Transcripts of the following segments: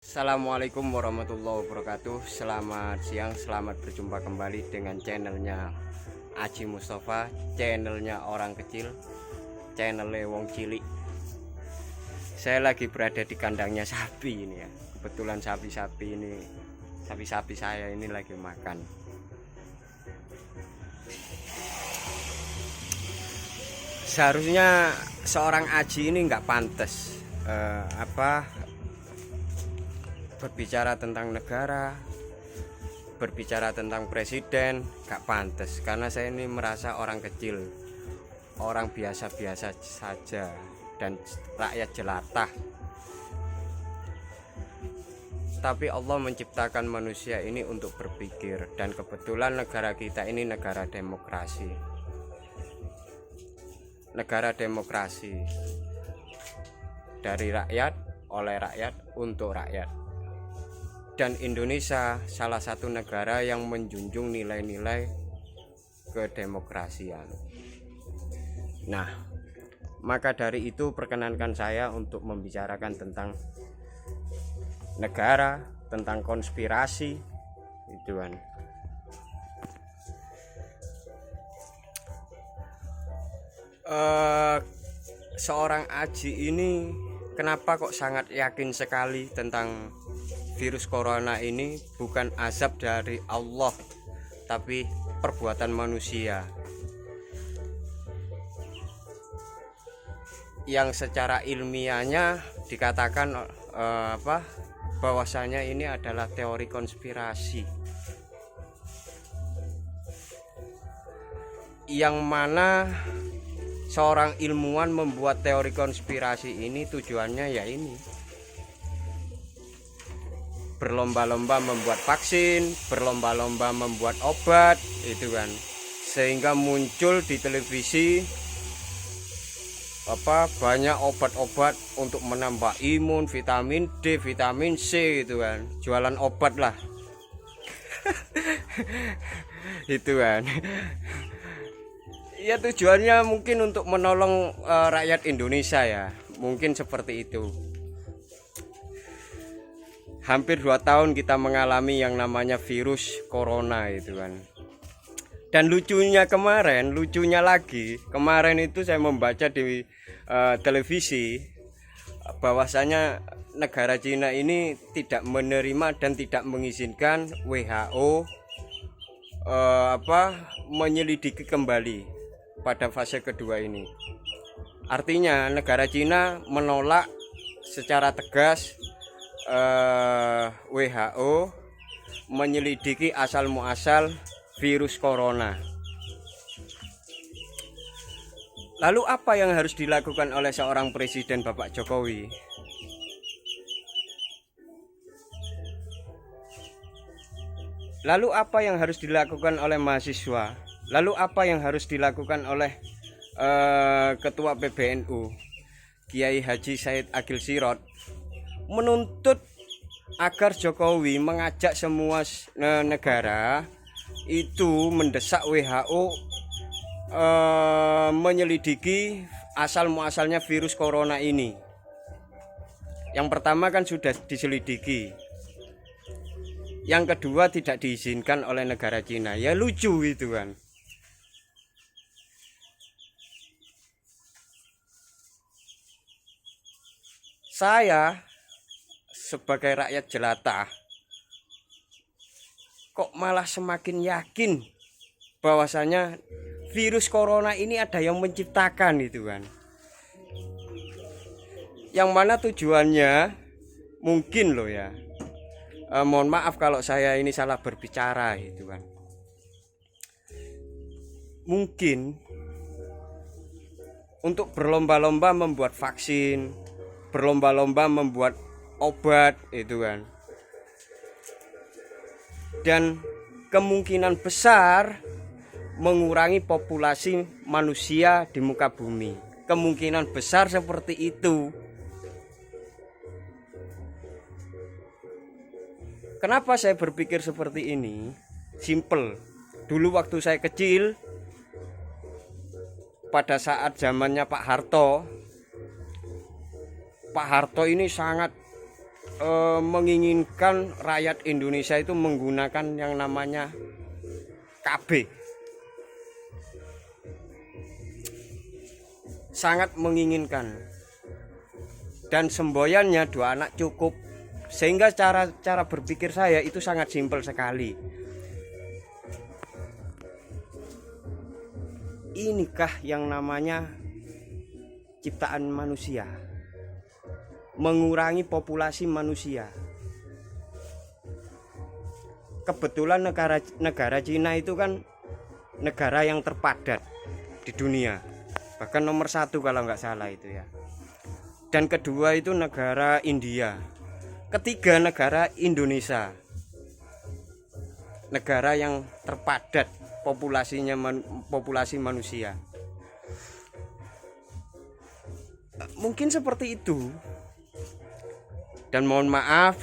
Assalamualaikum warahmatullahi wabarakatuh. Selamat siang, selamat berjumpa kembali dengan channelnya Aji Mustafa, channelnya orang kecil, channelnya wong cilik. Saya lagi berada di kandangnya sapi ini ya. Kebetulan sapi-sapi saya ini lagi makan. Seharusnya seorang Aji ini nggak pantas berbicara tentang negara, berbicara tentang presiden, gak pantas karena saya ini merasa orang kecil, orang biasa-biasa saja dan rakyat jelata. Tapi Allah menciptakan manusia ini untuk berpikir, dan kebetulan negara kita ini negara demokrasi. Negara demokrasi dari rakyat, oleh rakyat, untuk rakyat. Dan Indonesia salah satu negara yang menjunjung nilai-nilai kedemokrasian. Nah, maka dari itu perkenankan saya untuk membicarakan tentang negara, tentang konspirasi, itu kan. Seorang Aji ini kenapa kok sangat yakin sekali tentang virus corona ini bukan azab dari Allah, tapi perbuatan manusia yang secara ilmiahnya dikatakan bahwasanya ini adalah teori konspirasi, yang mana seorang ilmuwan membuat teori konspirasi ini tujuannya ya ini berlomba-lomba membuat vaksin, berlomba-lomba membuat obat, itu kan, sehingga muncul di televisi banyak obat-obat untuk menambah imun, vitamin D, vitamin C, itu kan, jualan obat lah. Itu kan. Ya tujuannya mungkin untuk menolong rakyat Indonesia ya, mungkin seperti itu. Hampir 2 tahun kita mengalami yang namanya virus corona itu kan. Dan lucunya kemarin itu saya membaca di televisi bahwasanya negara Cina ini tidak menerima dan tidak mengizinkan WHO menyelidiki kembali pada fase kedua ini. Artinya negara Cina menolak secara tegas WHO menyelidiki asal muasal virus corona. Lalu apa yang harus dilakukan oleh seorang presiden Bapak Jokowi? Lalu apa yang harus dilakukan oleh mahasiswa? Lalu apa yang harus dilakukan oleh Ketua PBNU Kiai Haji Said Agil Sirot? Menuntut agar Jokowi mengajak semua negara itu mendesak WHO menyelidiki asal muasalnya virus corona ini. Yang pertama kan sudah diselidiki, yang kedua tidak diizinkan oleh negara Cina. Ya lucu itu kan. Saya sebagai rakyat jelata kok malah semakin yakin bahwasanya virus corona ini ada yang menciptakan itu kan, yang mana tujuannya mungkin loh ya, mohon maaf kalau saya ini salah berbicara itu kan, mungkin untuk berlomba-lomba membuat vaksin, berlomba-lomba membuat obat itu kan, dan kemungkinan besar mengurangi populasi manusia di muka bumi. Kemungkinan besar seperti itu. Kenapa saya berpikir seperti ini? Simple. Dulu waktu saya kecil, pada saat zamannya Pak Harto ini sangat menginginkan rakyat Indonesia itu menggunakan yang namanya KB. Sangat menginginkan. Dan semboyannya 2 anak cukup. Sehingga cara berpikir saya itu sangat simpel sekali. Inikah yang namanya ciptaan manusia? Mengurangi populasi manusia. Kebetulan negara Cina itu kan negara yang terpadat di dunia, bahkan nomor 1 kalau nggak salah itu ya. Dan kedua itu negara India, ketiga negara Indonesia, negara yang terpadat populasinya populasi manusia. Mungkin seperti itu. Dan mohon maaf,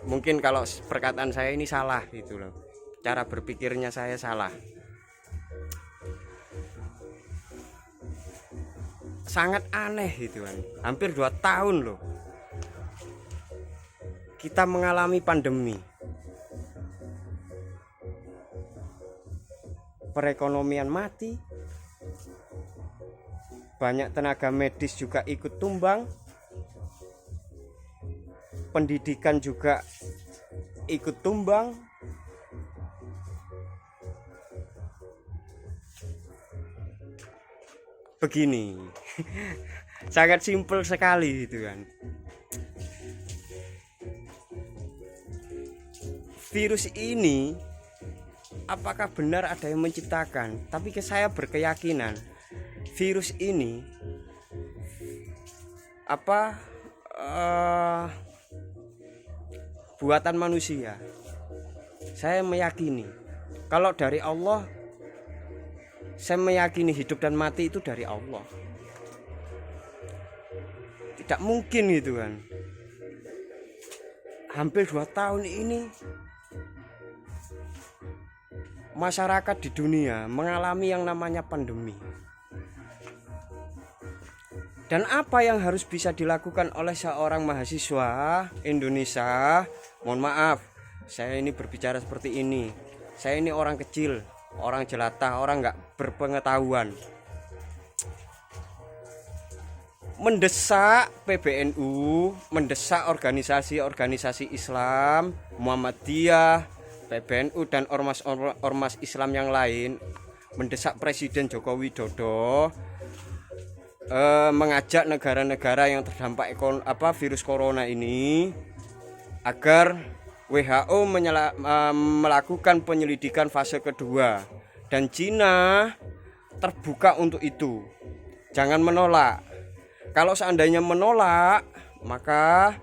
mungkin kalau perkataan saya ini salah gitu loh, cara berpikirnya saya salah. Sangat aneh gitu kan. Hampir 2 tahun loh kita mengalami pandemi. Perekonomian mati, banyak tenaga medis juga ikut tumbang, pendidikan juga ikut tumbang. Begini. Sangat simpel sekali gitu kan. Virus ini apakah benar ada yang menciptakan? Tapi saya berkeyakinan virus ini buatan manusia. Saya meyakini kalau dari Allah, saya meyakini hidup dan mati itu dari Allah. Tidak mungkin gitu kan. Hampir 2 tahun ini masyarakat di dunia mengalami yang namanya pandemi. Dan apa yang harus bisa dilakukan oleh seorang mahasiswa Indonesia? Mohon maaf, saya ini berbicara seperti ini. Saya ini orang kecil, orang jelata, orang nggak berpengetahuan. Mendesak PBNU, mendesak organisasi-organisasi Islam, Muhammadiyah, PBNU dan ormas Islam yang lain, mendesak Presiden Joko Widodo mengajak negara-negara yang terdampak virus corona ini agar WHO melakukan penyelidikan fase kedua, dan Cina terbuka untuk itu. Jangan menolak. Kalau seandainya menolak, maka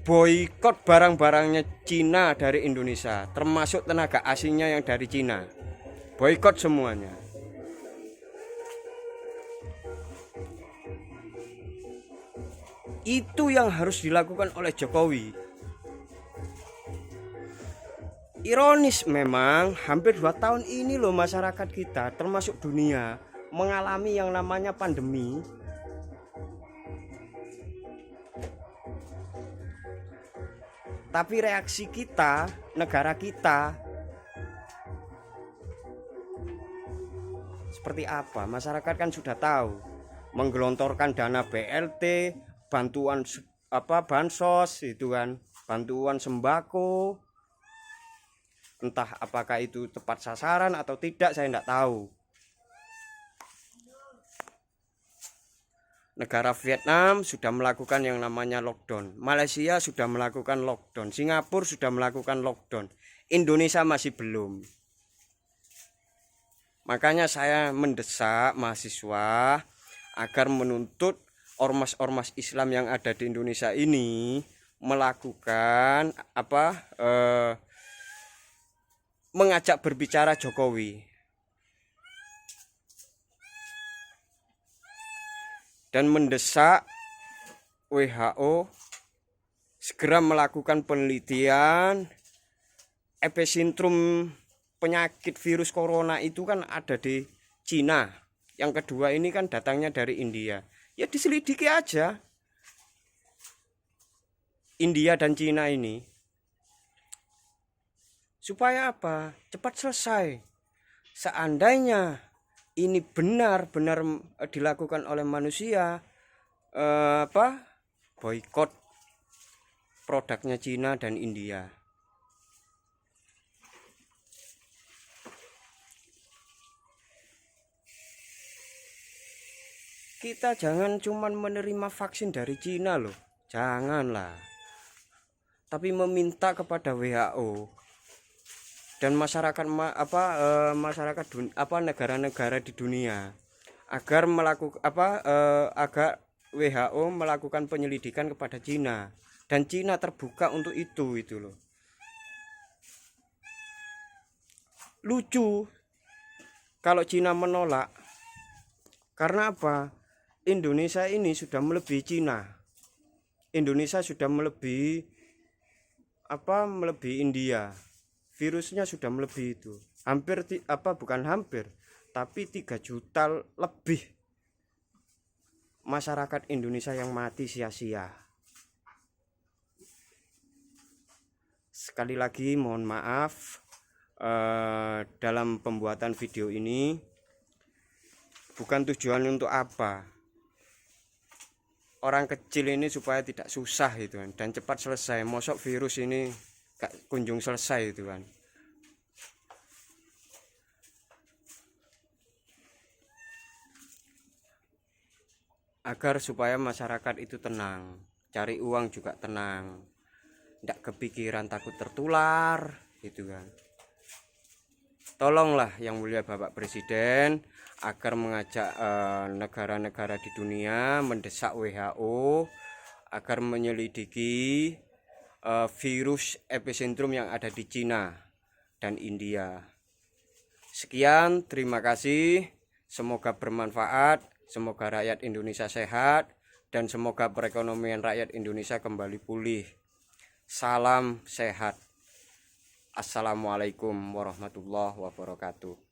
boikot barang-barangnya Cina dari Indonesia, termasuk tenaga asingnya yang dari Cina. Boikot semuanya. Itu yang harus dilakukan oleh Jokowi. Ironis memang, hampir 2 tahun ini loh masyarakat kita, termasuk dunia, mengalami yang namanya pandemi. Tapi reaksi kita, negara kita, seperti apa? Masyarakat kan sudah tahu, menggelontorkan dana BLT, bantuan bansos itu kan, bantuan sembako. Entah apakah itu tepat sasaran atau tidak, saya tidak tahu. Negara Vietnam sudah melakukan yang namanya lockdown, Malaysia sudah melakukan lockdown, Singapura sudah melakukan lockdown, Indonesia masih belum. Makanya saya mendesak mahasiswa agar menuntut ormas-ormas Islam yang ada di Indonesia ini melakukan mengajak berbicara Jokowi dan mendesak WHO segera melakukan penelitian. Epicentrum penyakit virus corona itu kan ada di Cina. Yang kedua ini kan datangnya dari India. Ya diselidiki aja. India dan Cina ini supaya apa? Cepat selesai. Seandainya ini benar-benar dilakukan oleh manusia, boikot produknya Cina dan India. Kita jangan cuman menerima vaksin dari Cina loh, janganlah. Tapi meminta kepada WHO dan masyarakat negara-negara di dunia agar agar WHO melakukan penyelidikan kepada Cina, dan Cina terbuka untuk itu loh. Lucu kalau Cina menolak, karena apa? Indonesia ini sudah melebihi Cina. Indonesia sudah melebihi India. Virusnya sudah melebihi itu. Bukan hampir, tapi 3 juta lebih masyarakat Indonesia yang mati sia-sia. Sekali lagi mohon maaf dalam pembuatan video ini bukan tujuan untuk apa. Orang kecil ini supaya tidak susah gitu kan, dan cepat selesai. Mosok virus ini gak kunjung selesai itu kan. Agar supaya masyarakat itu tenang, cari uang juga tenang, tidak kepikiran takut tertular gitu kan. Tolonglah yang mulia Bapak Presiden agar mengajak negara-negara di dunia mendesak WHO agar menyelidiki virus epicentrum yang ada di Cina dan India. Sekian, terima kasih. Semoga bermanfaat, semoga rakyat Indonesia sehat, dan semoga perekonomian rakyat Indonesia kembali pulih. Salam sehat. Assalamualaikum warahmatullahi wabarakatuh.